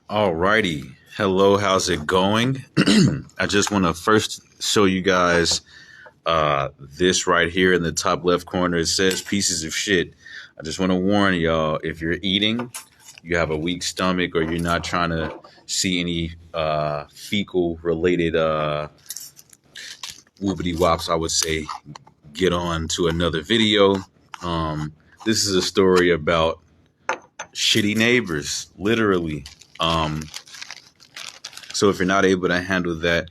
Alrighty. Hello, how's it going? I just want to first show you guys this right here in the top left corner. It says pieces of shit. I just want to warn y'all, if you're eating, you have a weak stomach, or you're not trying to see any fecal related woobity wops, I would say get on to another video. This is a story about shitty neighbors, literally. Um, So if you're not able to handle that,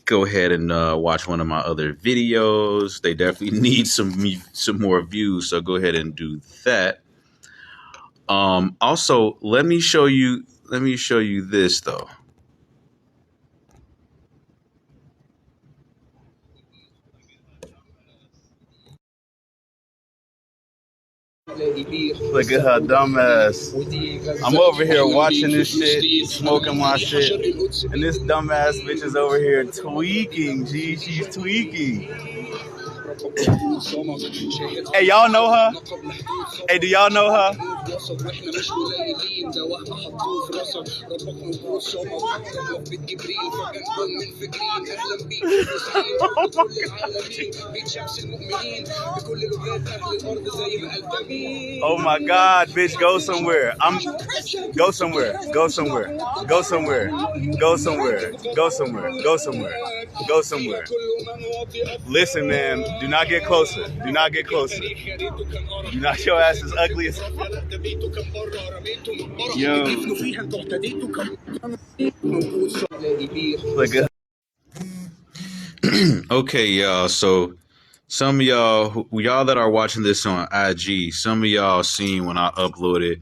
go ahead and watch one of my other videos. They definitely need some more views, so go ahead and do that. Also, let me show you this though. Look at her dumbass. I'm over here watching this shit, smoking my shit, and this dumbass bitch is over here tweaking. G, she's tweaking. Hey, y'all know her? Hey, do y'all know her? Oh my God, bitch, go somewhere. Go somewhere. Go somewhere. Go somewhere. Go somewhere. Go somewhere. Go somewhere. Go somewhere. Listen, man, do not get closer. Do not get closer. Do not, your ass is ugly as yo. Look at okay, y'all. So some of y'all that are watching this on IG, some of y'all seen when I uploaded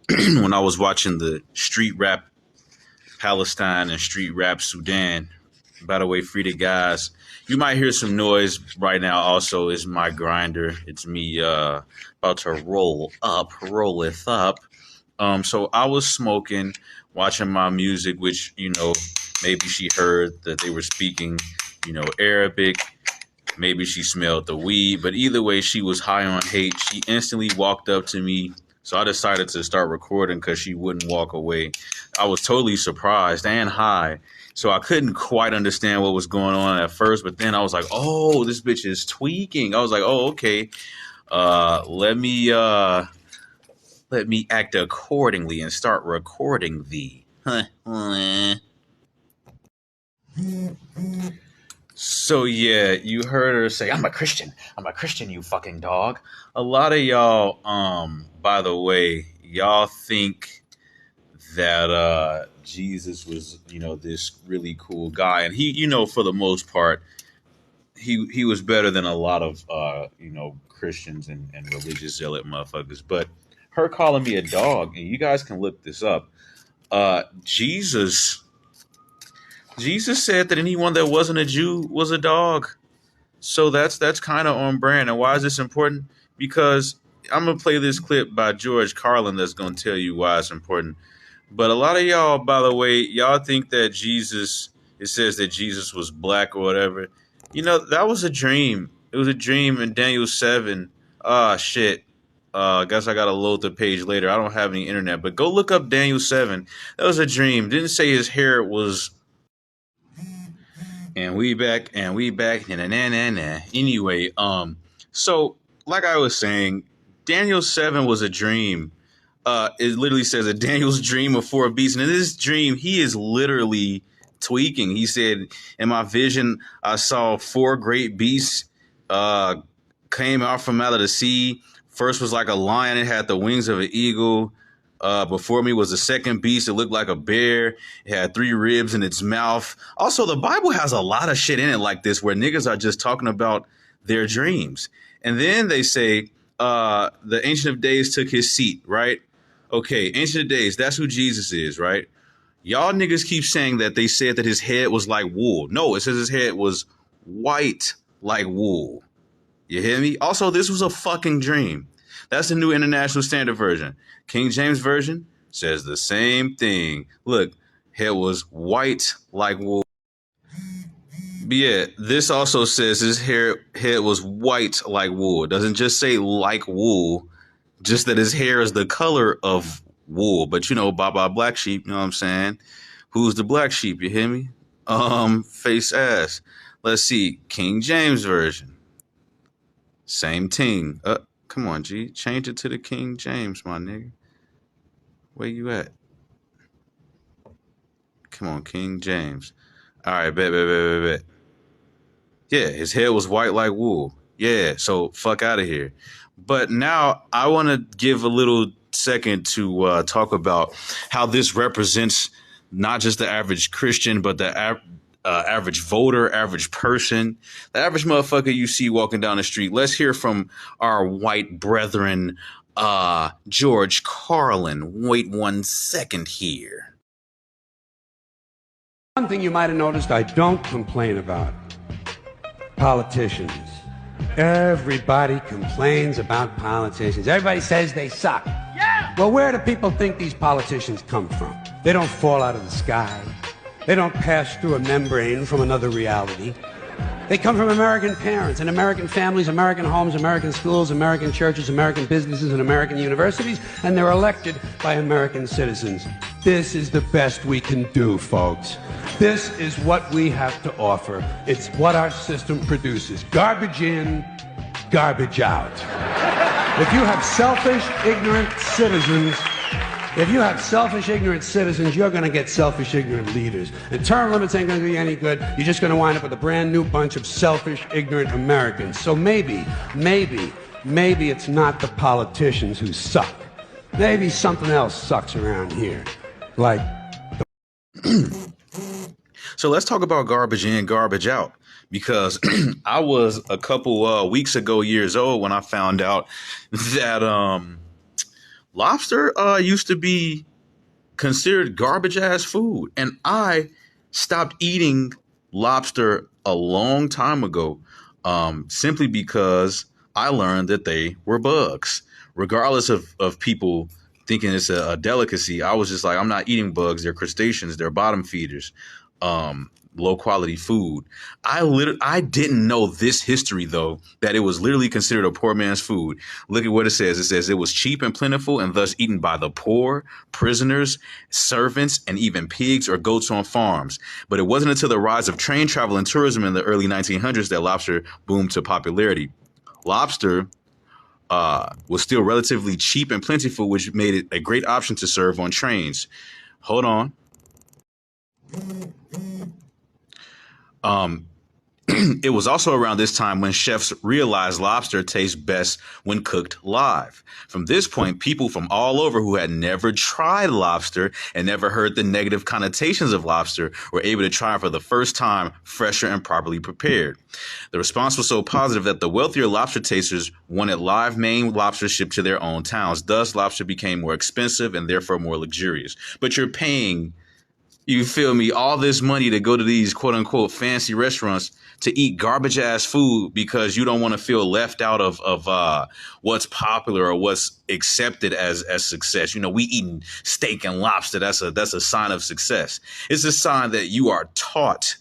when I was watching the street rap Palestine and street rap Sudan. By the way, free the guys. You might hear some noise right now. Also, is my grinder. It's me about to rolleth up. So I was smoking, watching my music, which maybe she heard that they were speaking, Arabic. Maybe she smelled the weed, but either way, she was high on hate. She instantly walked up to me. So I decided to start recording because she wouldn't walk away. I was totally surprised and high. So I couldn't quite understand what was going on at first. But then I was like, oh, this bitch is tweaking. I was like, oh, okay. Let me act accordingly and start recording thee. So yeah, you heard her say, "I'm a Christian. I'm a Christian, you fucking dog." A lot of y'all, by the way, y'all think that Jesus was, this really cool guy, and he, for the most part, he was better than a lot of Christians and religious zealot motherfuckers. But her calling me a dog, and you guys can look this up. Jesus said that anyone that wasn't a Jew was a dog. So that's kind of on brand. And why is this important? Because I'm gonna play this clip by George Carlin that's gonna tell you why it's important. But a lot of y'all, by the way, y'all think that it says that Jesus was black or whatever. That was a dream. It was a dream in Daniel 7. Ah, shit. I guess I gotta load the page later. I don't have any internet, but go look up Daniel 7. That was a dream. Didn't say his hair was. And we back, and we back, na na na na. Anyway, so like I was saying, Daniel 7 was a dream. It literally says a Daniel's dream of four beasts, and in this dream, he is literally tweaking. He said, "In my vision, I saw four great beasts came out of the sea. First was like a lion; it had the wings of an eagle." Before me was a second beast. It looked like a bear. It had three ribs in its mouth. Also, the Bible has a lot of shit in it like this where niggas are just talking about their dreams. And then they say, the Ancient of Days took his seat, right? Okay, Ancient of Days, that's who Jesus is, right? Y'all niggas keep saying that they said that his head was like wool. No, it says his head was white like wool. You hear me? Also, this was a fucking dream. That's the New International Standard Version. King James Version says the same thing. Look, head was white like wool. But yeah, this also says his head was white like wool. It doesn't just say like wool, just that his hair is the color of wool. But you know, Baba Black Sheep, you know what I'm saying? Who's the black sheep? You hear me? Face ass. Let's see. King James Version. Same thing. Come on, G. Change it to the King James, my nigga. Where you at? Come on, King James. All right, bet. Yeah, his hair was white like wool. Yeah, so fuck out of here. But now I want to give a little second to talk about how this represents not just the average Christian, but the average voter, average person, the average motherfucker you see walking down the street. Let's hear from our white brethren, George Carlin. Wait 1 second here. One thing you might have noticed I don't complain about: politicians. Everybody complains about politicians. Everybody says they suck. Yeah! Well, where do people think these politicians come from? They don't fall out of the sky. They don't pass through a membrane from another reality. They come from American parents and American families, American homes, American schools, American churches, American businesses, and American universities, and they're elected by American citizens. This is the best we can do, folks. This is what we have to offer. It's what our system produces. Garbage in, garbage out. If you have selfish, ignorant citizens, you're going to get selfish, ignorant leaders. And term limits ain't going to do you any good. You're just going to wind up with a brand new bunch of selfish, ignorant Americans. So maybe it's not the politicians who suck. Maybe something else sucks around here. Like So let's talk about garbage in, garbage out, because I was a couple weeks ago, years old, when I found out that lobster used to be considered garbage ass food. And I stopped eating lobster a long time ago, simply because I learned that they were bugs. Regardless of people thinking it's a delicacy, I was just like, I'm not eating bugs. They're crustaceans. They're bottom feeders. Low quality food. I didn't know this history, though, that it was literally considered a poor man's food. Look at what it says. It says it was cheap and plentiful and thus eaten by the poor, prisoners, servants, and even pigs or goats on farms. But it wasn't until the rise of train travel and tourism in the early 1900s that lobster boomed to popularity. Lobster was still relatively cheap and plentiful, which made it a great option to serve on trains. Hold on. It was also around this time when chefs realized lobster tastes best when cooked live. From this point, people from all over who had never tried lobster and never heard the negative connotations of lobster were able to try it for the first time, fresher and properly prepared. The response was so positive that the wealthier lobster tasters wanted live Maine lobster shipped to their own towns. Thus, lobster became more expensive and therefore more luxurious. But you're paying, you feel me, all this money to go to these quote unquote fancy restaurants to eat garbage ass food because you don't want to feel left out of what's popular or what's accepted as success. You know, we eating steak and lobster. That's a sign of success. It's a sign that you are taught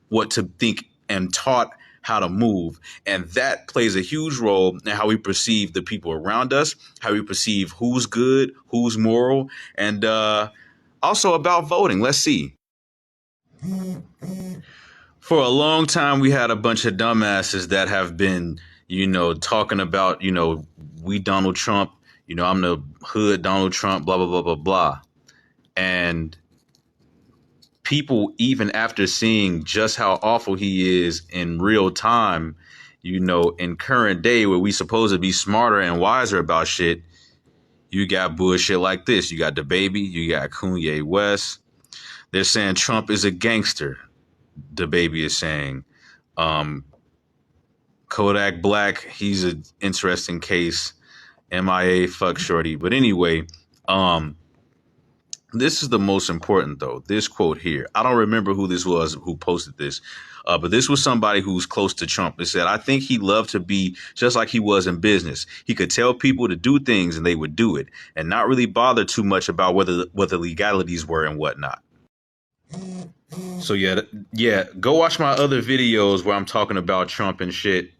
what to think and taught how to move. And that plays a huge role in how we perceive the people around us, how we perceive who's good, who's moral, and also about voting. Let's see. For a long time, we had a bunch of dumbasses that have been, talking about, we Donald Trump, I'm the hood Donald Trump, blah, blah, blah, blah, blah. And people, even after seeing just how awful he is in real time, in current day where we supposed to be smarter and wiser about shit, you got bullshit like this. You got DaBaby, you got Kanye West. They're saying Trump is a gangster. DaBaby is saying Kodak Black, he's an interesting case. MIA, fuck shorty. But anyway, this is the most important, though. This quote here. I don't remember who this was who posted this, but this was somebody who's close to Trump. It said, I think he loved to be just like he was in business. He could tell people to do things and they would do it and not really bother too much about what the legalities were and whatnot. So, yeah, go watch my other videos where I'm talking about Trump and shit.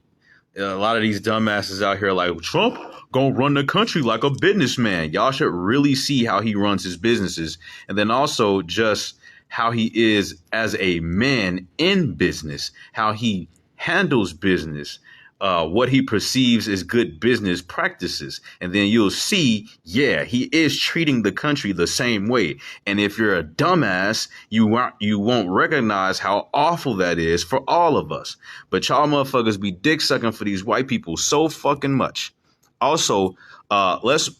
A lot of these dumbasses out here like Trump gonna run the country like a businessman. Y'all should really see how he runs his businesses, and then also just how he is as a man in business, how he handles business, what he perceives as good business practices. And then you'll see, yeah, he is treating the country the same way. And if you're a dumbass, you won't recognize how awful that is for all of us. But y'all motherfuckers be dick sucking for these white people so fucking much. Also, let's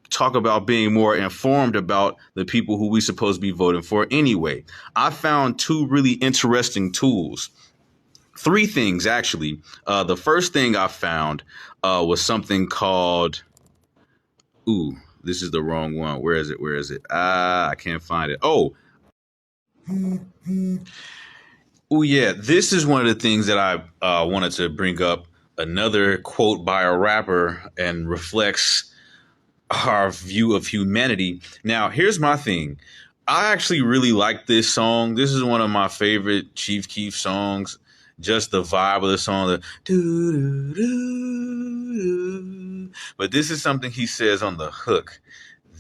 talk about being more informed about the people who we supposed to be voting for anyway. I found two really interesting tools. Three things, actually. The first thing I found was something called, ooh, this is the wrong one. Where is it? Where is it? I can't find it. Oh, yeah. This is one of the things that I wanted to bring up. Another quote by a rapper and reflects our view of humanity. Now, here's my thing. I actually really like this song. This is one of my favorite Chief Keef songs. Just the vibe of the song, the doo, doo, doo. But this is something he says on the hook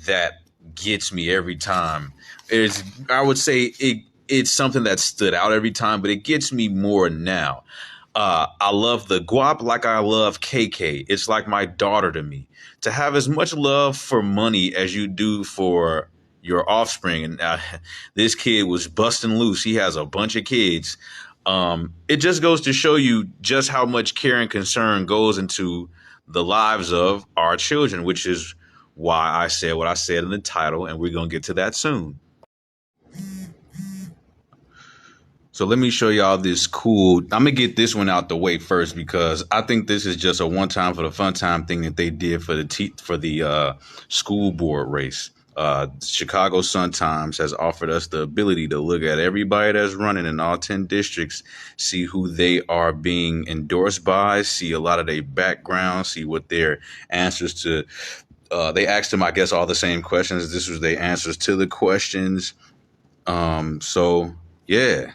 that gets me every time. I would say it's something that stood out every time, but it gets me more now. I love the guap like I love KK. It's like my daughter to me. To have as much love for money as you do for your offspring. And this kid was busting loose. He has a bunch of kids. It just goes to show you just how much care and concern goes into the lives of our children, which is why I said what I said in the title, and we're going to get to that soon. So let me show y'all this cool. I'm gonna get this one out the way first because I think this is just a one time for the fun time thing that they did for the school board race. Chicago Sun-Times has offered us the ability to look at everybody that's running in all 10 districts, see who they are being endorsed by, see a lot of their background, see what their answers to. They asked them, I guess, all the same questions. This was their answers to the questions. So yeah.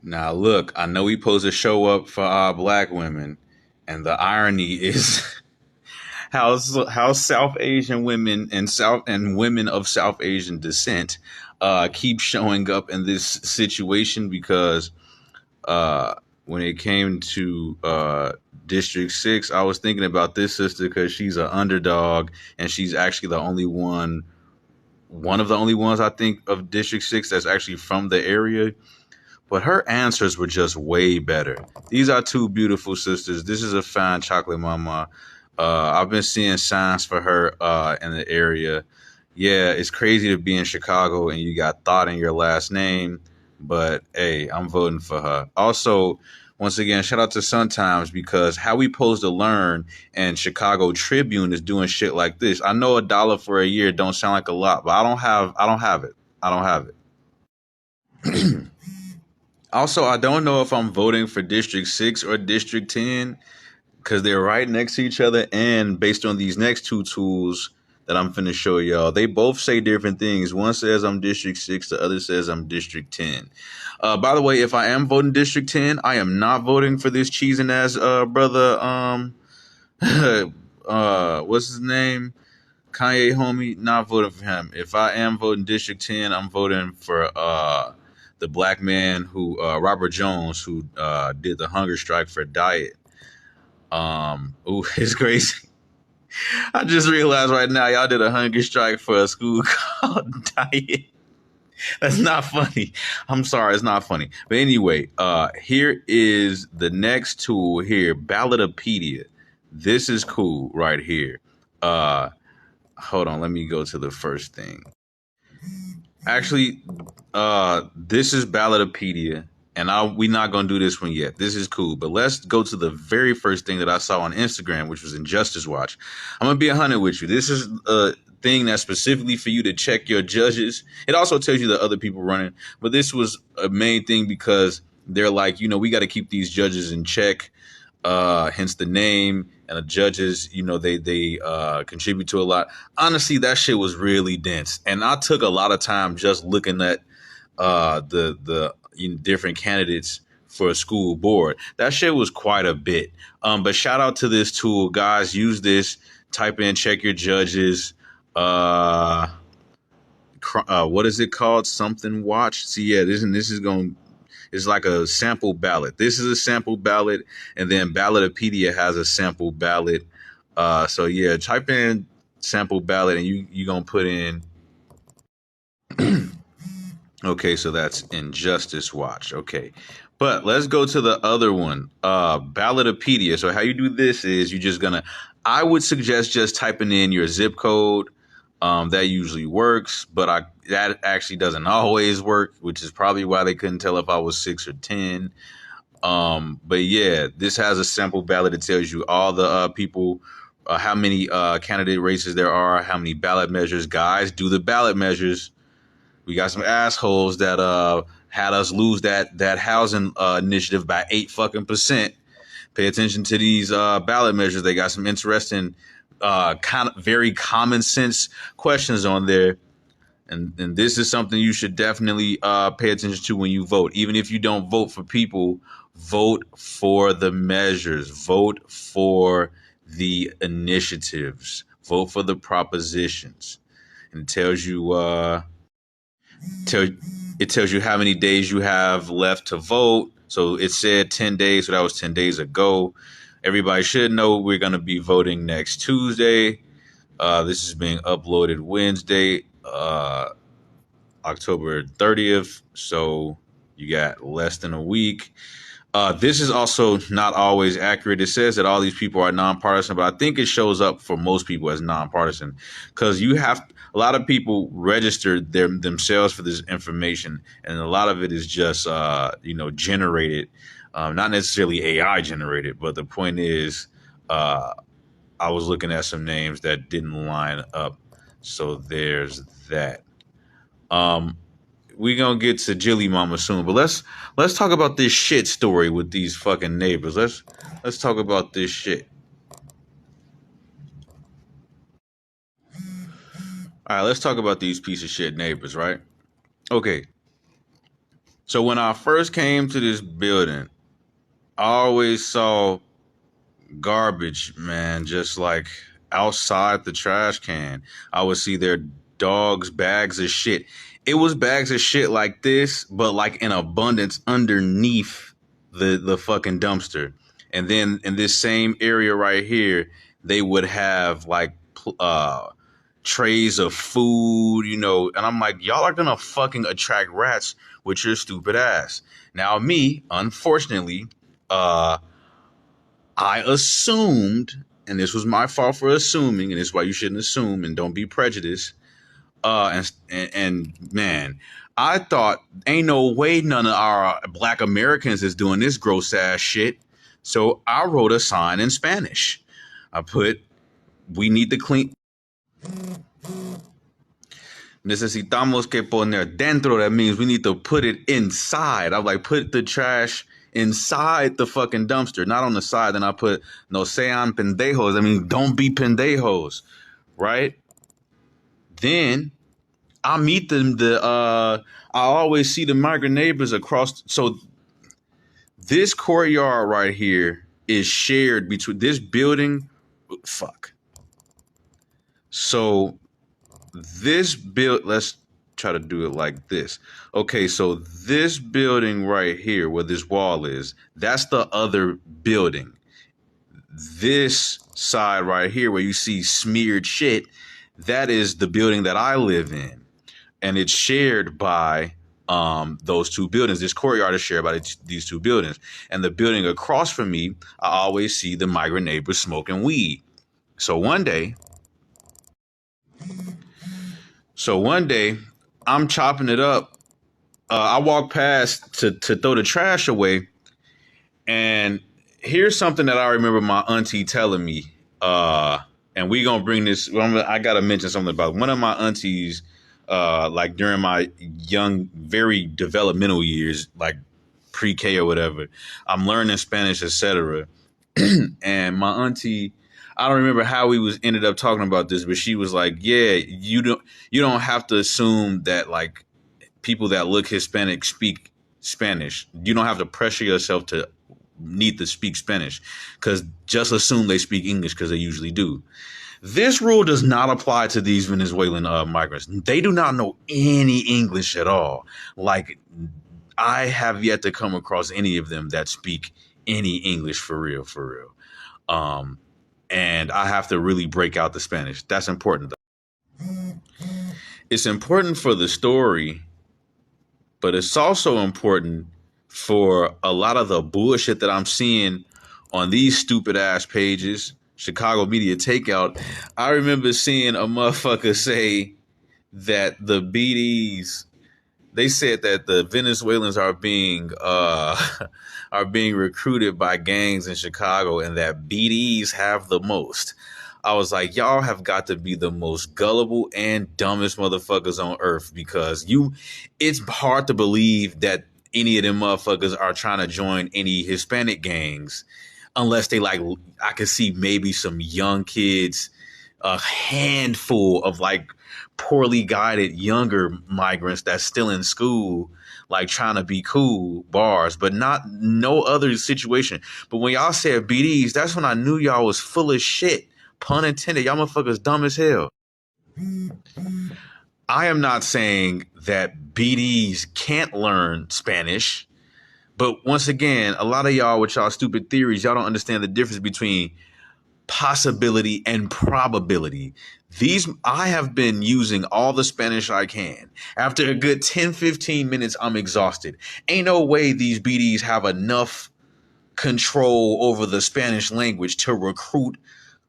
Now look, I know we supposed to show up for our black women, and the irony is how South Asian women and women of South Asian descent keep showing up in this situation because when it came to District 6, I was thinking about this sister because she's an underdog and she's actually the only one of the only ones I think of District 6 that's actually from the area. But her answers were just way better. These are two beautiful sisters. This is a fine chocolate mama. I've been seeing signs for her in the area. Yeah, it's crazy to be in Chicago and you got Thought in your last name. But hey, I'm voting for her. Also, once again, shout out to Sun-Times because how we supposed to learn and Chicago Tribune is doing shit like this. I know $1 for a year don't sound like a lot, but I don't have it. I don't have it. Also, I don't know if I'm voting for District 6 or District 10 because they're right next to each other. And based on these next two tools that I'm finna show y'all, they both say different things. One says I'm District 6, the other says I'm District 10. By the way, if I am voting District 10, I am not voting for this cheesing ass brother. What's his name? Kanye homie. Not voting for him. If I am voting District 10, I'm voting for the black man who Robert Jones, who did the hunger strike for diet. It's crazy. I just realized right now y'all did a hunger strike for a school called Diet. That's not funny. I'm sorry, it's not funny. But anyway, here is the next tool here, Ballotopedia. This is cool right here. Hold on, let me go to the first thing. Actually, this is Ballotopedia, and we're not gonna do this one yet. This is cool, but let's go to the very first thing that I saw on Instagram, which was Injustice Watch. I'm gonna be 100 with you. This is a thing that's specifically for you to check your judges. It also tells you the other people running, but this was a main thing because they're like, we got to keep these judges in check. Hence the name, and the judges, they contribute to a lot. Honestly, that shit was really dense, and I took a lot of time just looking at the different candidates for a school board. That shit was quite a bit. But shout out to this tool, guys. Use this. Type in check your judges. What is it called? Something watch. See, yeah, this is going. It's like a sample ballot. This is a sample ballot, and then Ballotopedia has a sample ballot. So yeah, type in sample ballot, and you gonna put in. Okay, so that's Injustice Watch. Okay, but let's go to the other one, Ballotopedia. So how you do this is you just gonna. I would suggest just typing in your zip code. That usually works, but that actually doesn't always work, which is probably why they couldn't tell if I was 6 or 10. But yeah, this has a sample ballot that tells you all the people, how many candidate races there are, how many ballot measures. Guys, do the ballot measures. We got some assholes that had us lose that housing initiative by 8 fucking percent. Pay attention to these ballot measures. They got some interesting kind of very common sense questions on there. And this is something you should definitely pay attention to when you vote. Even if you don't vote for people, vote for the measures, vote for the initiatives, vote for the propositions. And it tells you it tells you how many days you have left to vote. So it said 10 days, so that was 10 days ago. Everybody should know we're going to be voting next Tuesday. This is being uploaded Wednesday, October 30th. So you got less than a week. This is also not always accurate. It says that all these people are nonpartisan, but I think it shows up for most people as nonpartisan because a lot of people registered themselves for this information, and a lot of it is just generated, not necessarily AI generated. But the point is, I was looking at some names that didn't line up, so there's that. We're gonna get to Jilly Mama soon, but let's talk about this shit story with these fucking neighbors. Let's talk about this shit. All right, let's talk about these piece of shit neighbors, right? Okay. So when I first came to this building, I always saw garbage, man, just like outside the trash can. I would see their dogs' bags of shit. It was bags of shit like this, but like in abundance underneath the fucking dumpster. And then in this same area right here, they would have like trays of food, and I'm like, y'all are gonna fucking attract rats with your stupid ass. Now me, unfortunately, I assumed, and this was my fault for assuming, and this is why you shouldn't assume and don't be prejudiced. And man, I thought ain't no way none of our Black Americans is doing this gross ass shit. So I wrote a sign in Spanish. I put, "We need to clean. Necesitamos que poner dentro." That means we need to put it inside. I'm like, put the trash inside the fucking dumpster, not on the side. Then I put, "No sean pendejos." I mean, don't be pendejos, right? Then I meet them. I always see the migrant neighbors across. So this courtyard right here is shared between this building. Fuck. So this let's try to do it like this. Okay, so this building right here, where this wall is, that's the other building. This side right here, where you see smeared shit, that is the building that I live in. And it's shared by those two buildings. This courtyard is shared by these two buildings. And the building across from me, I always see the migrant neighbors smoking weed. So one day, I'm chopping it up. I walk past to throw the trash away. And here's something that I remember my auntie telling me. And we going to bring this. I got to mention something about one of my aunties. Like during my young, very developmental years, like pre-K or whatever, I'm learning Spanish, etc. And my auntie, I don't remember how we ended up talking about this, but she was like, "Yeah, you don't have to assume that like people that look Hispanic speak Spanish. You don't have to pressure yourself to need to speak Spanish, because just assume they speak English, because they usually do. This rule does not apply to these Venezuelan migrants. They do not know any English at all. Like, I have yet to come across any of them that speak any English for real, for real. And I have to really break out the Spanish. That's important, though. It's important for the story, but it's also important for a lot of the bullshit that I'm seeing on these stupid ass pages. Chicago Media Takeout. I remember seeing a motherfucker say that the BDs, they said that the Venezuelans are being recruited by gangs in Chicago, and that BDs have the most. I was like, y'all have got to be the most gullible and dumbest motherfuckers on earth, because it's hard to believe that any of them motherfuckers are trying to join any Hispanic gangs, unless they like, I could see maybe some young kids, a handful of like poorly guided younger migrants that's still in school, like trying to be cool, bars, but no other situation. But when y'all said BDs, that's when I knew y'all was full of shit. Pun intended. Y'all motherfuckers dumb as hell. I am not saying that BDs can't learn Spanish. But once again, a lot of y'all with y'all stupid theories, y'all don't understand the difference between possibility and probability. I have been using all the Spanish I can. After a good 10, 15 minutes, I'm exhausted. Ain't no way these BDs have enough control over the Spanish language to recruit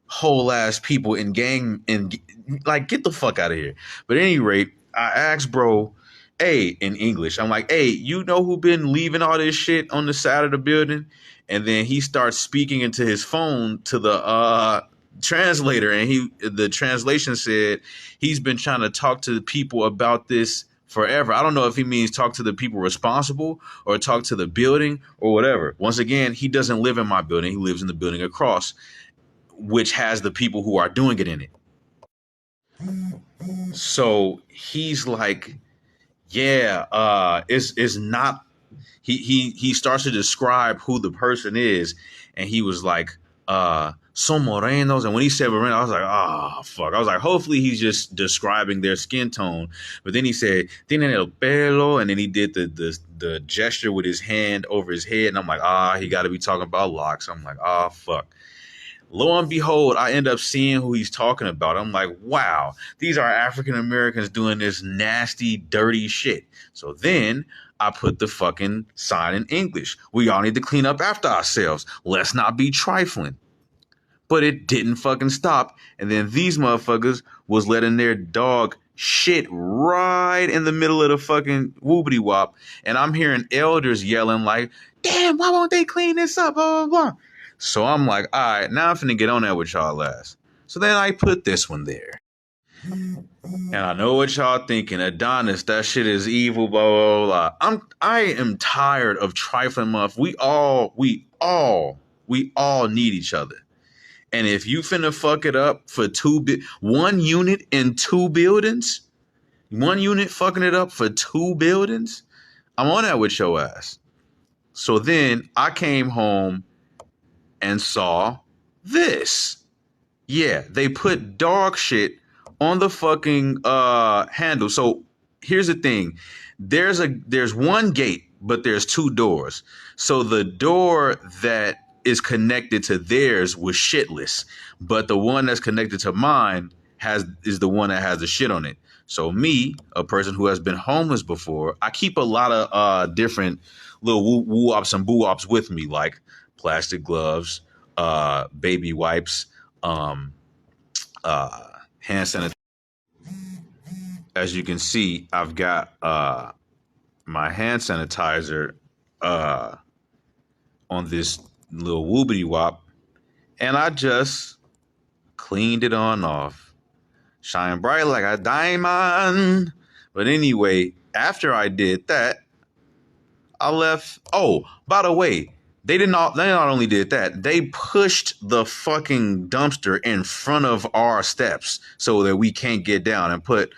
whole ass people in gang, and like, get the fuck out of here. But at any rate, I asked bro, in English, I'm like, hey, you know who been leaving all this shit on the side of the building? And then he starts speaking into his phone to the translator, and the translation said he's been trying to talk to the people about this forever. I don't know if he means talk to the people responsible or talk to the building or whatever. Once again, he doesn't live in my building. He lives in the building across, which has the people who are doing it in it. So he's like, yeah, it's not. He starts to describe who the person is, and he was like, son morenos. And when he said moreno, I was like, oh fuck. I was like, hopefully he's just describing their skin tone. But then he said, tienen el pelo, and then he did the gesture with his hand over his head, and I'm like, he got to be talking about locks. I'm like, fuck. Lo and behold, I end up seeing who he's talking about. I'm like, wow, these are African Americans doing this nasty, dirty shit. So then I put the fucking sign in English. We all need to clean up after ourselves. Let's not be trifling. But it didn't fucking stop. And then these motherfuckers was letting their dog shit right in the middle of the fucking whoopity wop. And I'm hearing elders yelling like, damn, why won't they clean this up? Blah, blah, blah. So I'm like, all right, now I'm finna get on that with y'all last. So then I put this one there. And I know what y'all thinking. Adonis, that shit is evil, blah, blah, blah. I am tired of trifling muff. We all need each other. And if you finna fuck it up for one unit in 2 buildings, one unit fucking it up for 2 buildings, I'm on that with your ass. So then I came home and saw this. Yeah, they put dog shit on the fucking handle. So here's the thing. There's one gate, but there's 2 doors. So the door that is connected to theirs was shitless, but the one that's connected to mine is the one that has the shit on it. So me, a person who has been homeless before, I keep a lot of different little woo-ops and boo-ops with me, like plastic gloves, baby wipes, hand sanitizer. As you can see, I've got my hand sanitizer on this little woobity wop, and I just cleaned it on off. Shine bright like a diamond. But anyway, after I did that, I left. Oh, by the way, they not only did that, they pushed the fucking dumpster in front of our steps so that we can't get down, and put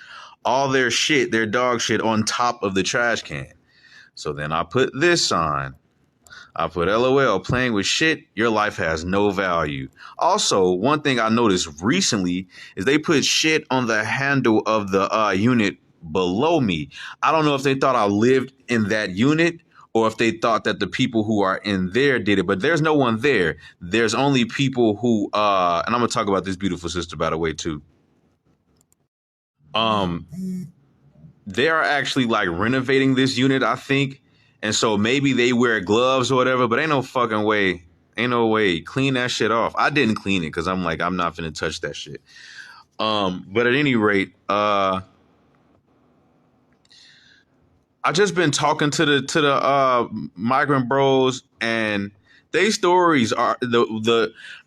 all their shit, their dog shit, on top of the trash can. So then I put this on. I put LOL, playing with shit, your life has no value. Also, one thing I noticed recently is they put shit on the handle of the unit below me. I don't know if they thought I lived in that unit or if they thought that the people who are in there did it, but there's no one there. There's only people who, and I'm gonna talk about this beautiful sister, by the way, too. Um, they are actually like renovating this unit, I think. And so maybe they wear gloves or whatever, but ain't no fucking way. Ain't no way. Clean that shit off. I didn't clean it because I'm like, I'm not finna touch that shit. But at any rate, I just been talking to the migrant bros, and they stories are and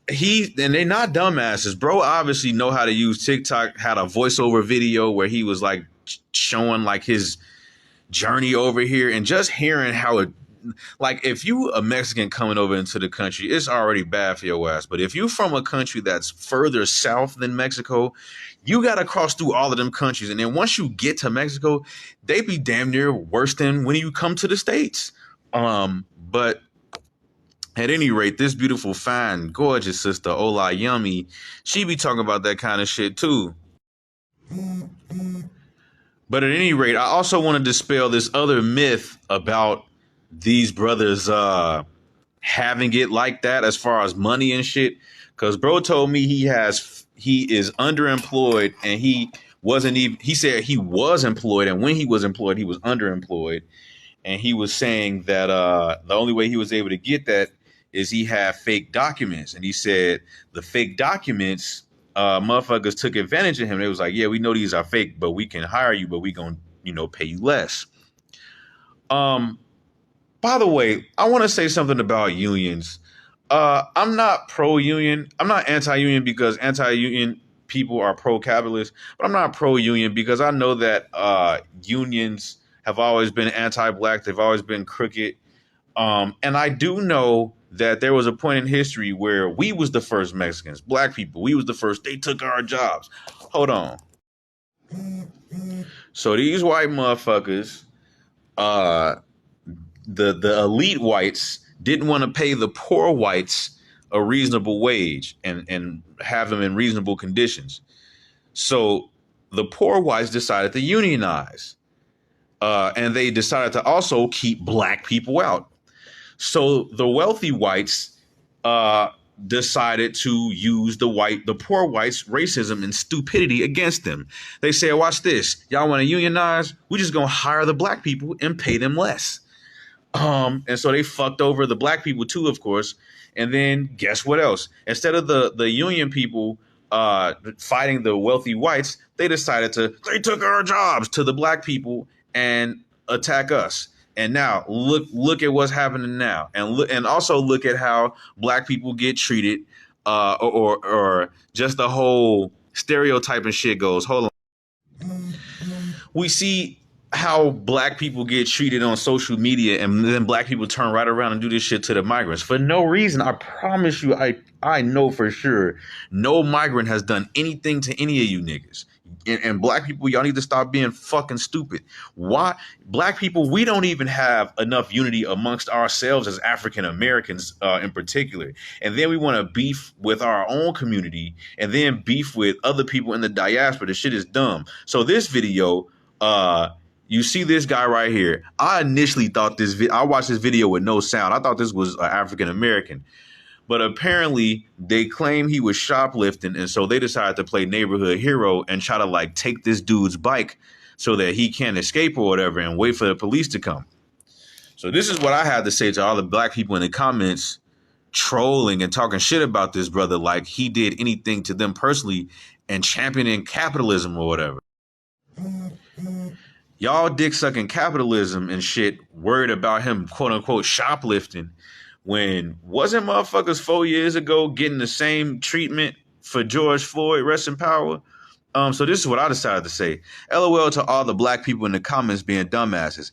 they not dumbasses. Bro obviously know how to use TikTok, had a voiceover video where he was like showing like his journey over here, and just hearing how it, like, if you a Mexican coming over into the country, it's already bad for your ass. But if you from a country that's further south than Mexico, you got to cross through all of them countries. And then once you get to Mexico, they be damn near worse than when you come to the States. But at any rate, this beautiful, fine, gorgeous sister, Ola Yummy, she be talking about that kind of shit too. But at any rate, I also want to dispel this other myth about these brothers having it like that as far as money and shit. Because bro told me he is underemployed, and he said he was employed, and when he was employed, he was underemployed. And he was saying that the only way he was able to get that is he had fake documents. And he said the fake documents, motherfuckers took advantage of him. They was like, yeah, we know these are fake, but we can hire you, but we gonna, pay you less. By the way, I want to say something about unions. I'm not pro-union. I'm not anti-union because anti-union people are pro-capitalist, but I'm not pro-union because I know that unions have always been anti-black. They've always been crooked. And I do know that there was a point in history where we was the first Mexicans, black people. We was the first. They took our jobs. Hold on. So these white motherfuckers, the elite whites didn't want to pay the poor whites a reasonable wage and have them in reasonable conditions. So the poor whites decided to unionize. And they decided to also keep black people out. So the wealthy whites decided to use the poor whites' racism and stupidity against them. They said, watch this. Y'all want to unionize? We're just going to hire the black people and pay them less. And so they fucked over the black people too, of course. And then guess what else? Instead of the union people fighting the wealthy whites, they took our jobs to the black people and attack us. And now look at what's happening now, and also look at how black people get treated, or just the whole stereotype and shit goes. Hold on, we see how black people get treated on social media, and then black people turn right around and do this shit to the migrants for no reason. I promise you, I know for sure, no migrant has done anything to any of you niggas. And black people, y'all need to stop being fucking stupid. Why? Black people, we don't even have enough unity amongst ourselves as African Americans in particular. And then we want to beef with our own community and then beef with other people in the diaspora. The shit is dumb. So this video, you see this guy right here. I initially thought I watched this video with no sound. I thought this was African American. But apparently they claim he was shoplifting, and so they decided to play neighborhood hero and try to like take this dude's bike so that he can't escape or whatever and wait for the police to come. So this is what I had to say to all the black people in the comments trolling and talking shit about this brother like he did anything to them personally and championing capitalism or whatever. Y'all dick sucking capitalism and shit, worried about him quote unquote shoplifting, when wasn't motherfuckers 4 years ago getting the same treatment for George Floyd, rest in power? So this is what I decided to say. LOL to all the black people in the comments being dumbasses.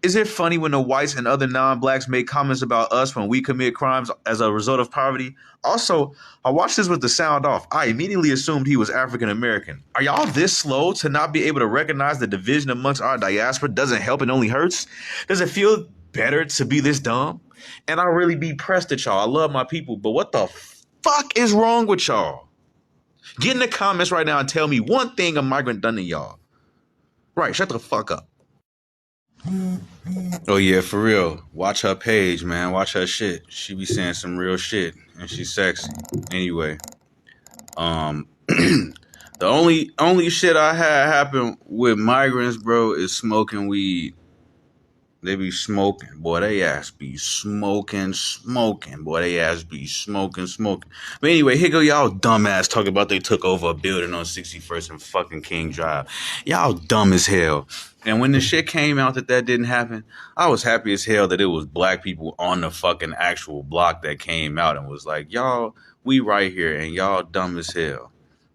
Is it funny when the whites and other non-blacks make comments about us when we commit crimes as a result of poverty? Also, I watched this with the sound off. I immediately assumed he was African American. Are y'all this slow to not be able to recognize the division amongst our diaspora doesn't help and only hurts? Does it feel better to be this dumb? And I really be pressed at y'all. I love my people, but what the fuck is wrong with y'all? Get in the comments right now and tell me one thing a migrant done to y'all. Right, shut the fuck up. Oh yeah, for real. Watch her page, man. Watch her shit. She be saying some real shit, and she's sexy. Anyway, the only shit I had happen with migrants, bro, is smoking weed. They be smoking, boy. They ass be smoking. Boy, they ass be smoking. But anyway, here go y'all dumbass talking about they took over a building on 61st and fucking King Drive. Y'all dumb as hell. And when the shit came out that didn't happen, I was happy as hell that it was black people on the fucking actual block that came out and was like, y'all, we right here and y'all dumb as hell.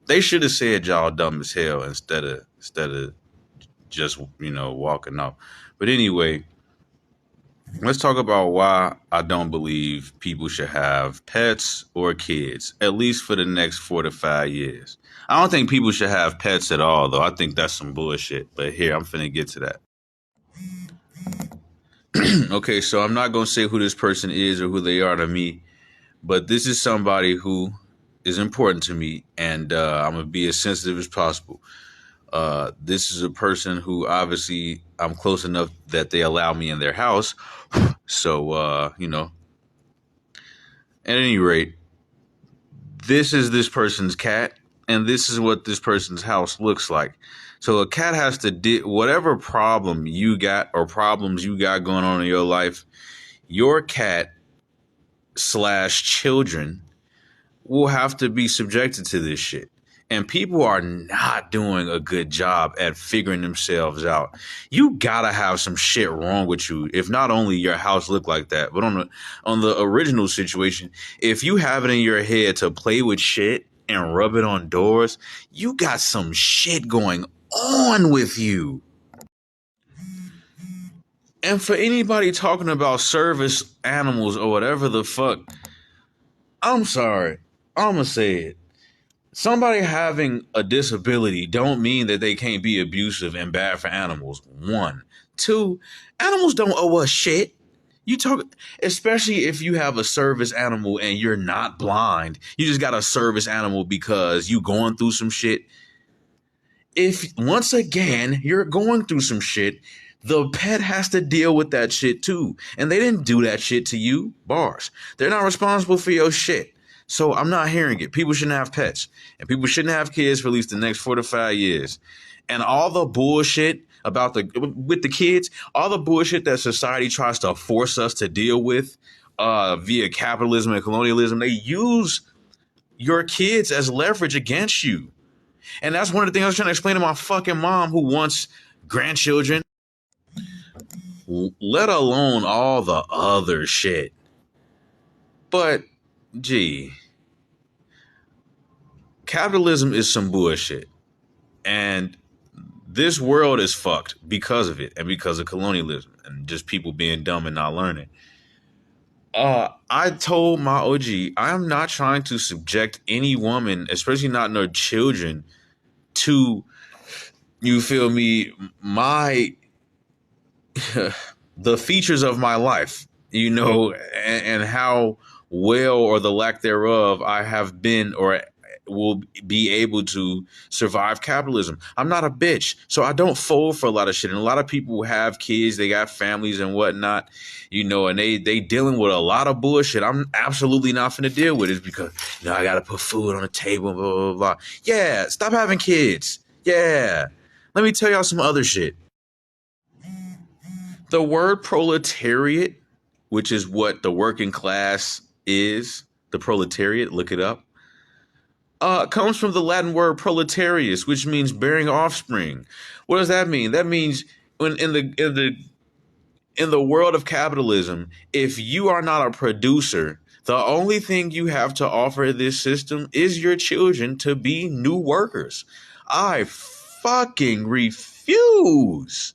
They should have said y'all dumb as hell instead of just, walking off. But anyway, let's talk about why I don't believe people should have pets or kids, at least for the next 4 to 5 years. I don't think people should have pets at all, though. I think that's some bullshit. But here, I'm finna get to that. Okay, so I'm not going to say who this person is or who they are to me, but this is somebody who is important to me, and I'm going to be as sensitive as possible. This is a person who obviously I'm close enough that they allow me in their house. So, at any rate, this is this person's cat, and this is what this person's house looks like. So a cat has to whatever problem you got or problems you got going on in your life, your cat / children will have to be subjected to this shit. And people are not doing a good job at figuring themselves out. You gotta have some shit wrong with you. If not only your house look like that, but on the original situation, if you have it in your head to play with shit and rub it on doors, you got some shit going on with you. And for anybody talking about service animals or whatever the fuck, I'm sorry. I'ma say it. Somebody having a disability don't mean that they can't be abusive and bad for animals. 1. 2, animals don't owe us shit. You talk, especially if you have a service animal and you're not blind. You just got a service animal because you going through some shit. If once again you're going through some shit, the pet has to deal with that shit too. And they didn't do that shit to you. Bars. They're not responsible for your shit. So I'm not hearing it. People shouldn't have pets, and people shouldn't have kids for at least the next 4 to 5 years. And all the bullshit with the kids, all the bullshit that society tries to force us to deal with via capitalism and colonialism, they use your kids as leverage against you. And that's one of the things I was trying to explain to my fucking mom who wants grandchildren, let alone all the other shit. But gee, capitalism is some bullshit, and this world is fucked because of it and because of colonialism and just people being dumb and not learning. I told my OG, I am not trying to subject any woman, especially not no children, to, you feel me, the features of my life, and how well or the lack thereof I have been or will be able to survive capitalism. I'm not a bitch, so I don't fold for a lot of shit. And a lot of people have kids, they got families and whatnot, and they dealing with a lot of bullshit. I'm absolutely not finna deal with it because, I gotta put food on the table, blah, blah, blah. Yeah, stop having kids. Yeah. Let me tell y'all some other shit. The word proletariat, which is what the working class is, the proletariat, look it up, comes from the Latin word proletarius, which means bearing offspring. What does that mean? That means in the world of capitalism, if you are not a producer, the only thing you have to offer this system is your children to be new workers. I fucking refuse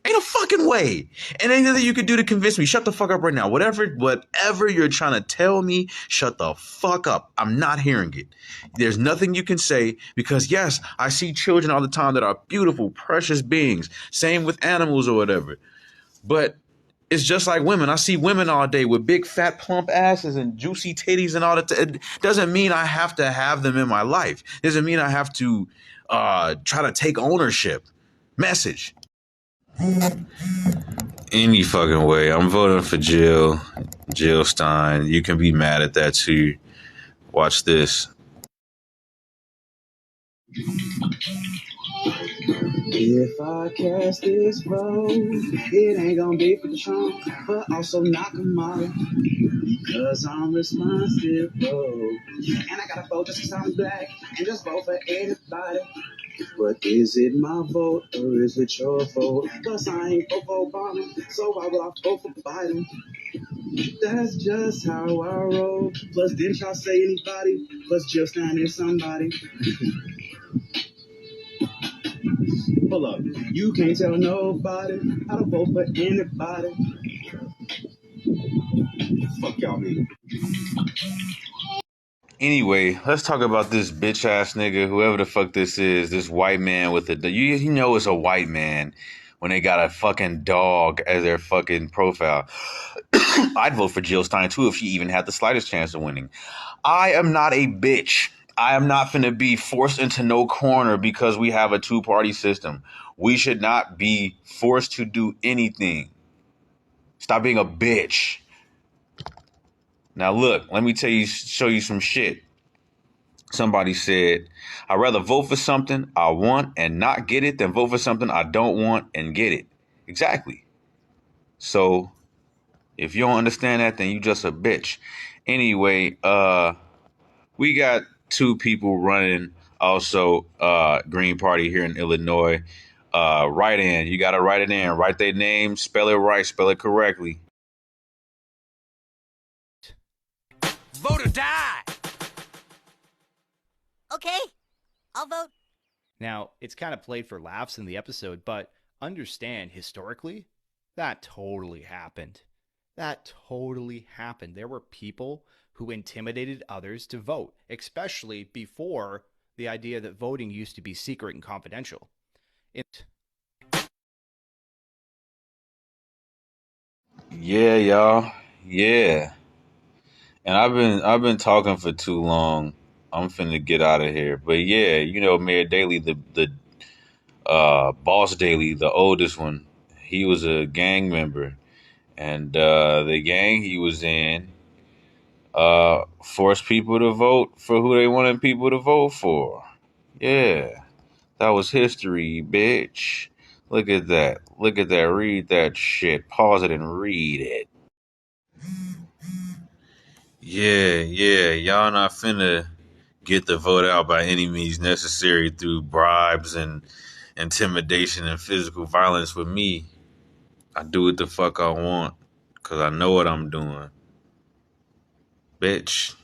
Ain't a fucking way. And anything you could do to convince me, shut the fuck up right now. Whatever you're trying to tell me, shut the fuck up. I'm not hearing it. There's nothing you can say because yes, I see children all the time that are beautiful, precious beings. Same with animals or whatever. But it's just like women. I see women all day with big, fat, plump asses and juicy titties and all that. It doesn't mean I have to have them in my life. It doesn't mean I have to try to take ownership. Message. Any fucking way. I'm voting for Jill Stein. You can be mad at that too. Watch this. If I cast this vote, it ain't gonna be for Trump, but also knock him out. Because I'm responsible. And I gotta vote just because I'm black, and just vote for anybody. But is it my vote, or is it your vote? Plus I ain't vote for Obama, so why would I vote for Biden? That's just how I roll. Plus didn't y'all say anybody? Plus Jill Stein is somebody. Hold up, you can't tell nobody how to vote for anybody. Fuck y'all mean. Anyway, let's talk about this bitch ass nigga, whoever the fuck this is, this white man with the you know it's a white man when they got a fucking dog as their fucking profile. I'd vote for Jill Stein too if she even had the slightest chance of winning. I am not a bitch. I am not finna be forced into no corner because we have a two-party system. We should not be forced to do anything. Stop being a bitch. Now look, let me show you some shit. Somebody said, I'd rather vote for something I want and not get it than vote for something I don't want and get it. Exactly. So if you don't understand that, then you just a bitch. Anyway, we got two people running also Green Party here in Illinois. Write in. You gotta write it in. Write their name, spell it right, spell it correctly. Vote or die! Okay, I'll vote. Now, it's kind of played for laughs in the episode, but understand historically, that totally happened. That totally happened. There were people who intimidated others to vote, especially before the idea that voting used to be secret and confidential. Yeah, y'all. Yeah. And I've been talking for too long. I'm finna get out of here. But yeah, you know, Mayor Daley, the Boss Daley, the oldest one, he was a gang member. And the gang he was in forced people to vote for who they wanted people to vote for. Yeah. That was history, bitch. Look at that. Look at that. Read that shit. Pause it and read it. Yeah. Y'all not finna get the vote out by any means necessary through bribes and intimidation and physical violence with me. I do what the fuck I want because I know what I'm doing. Bitch.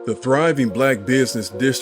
The thriving black business district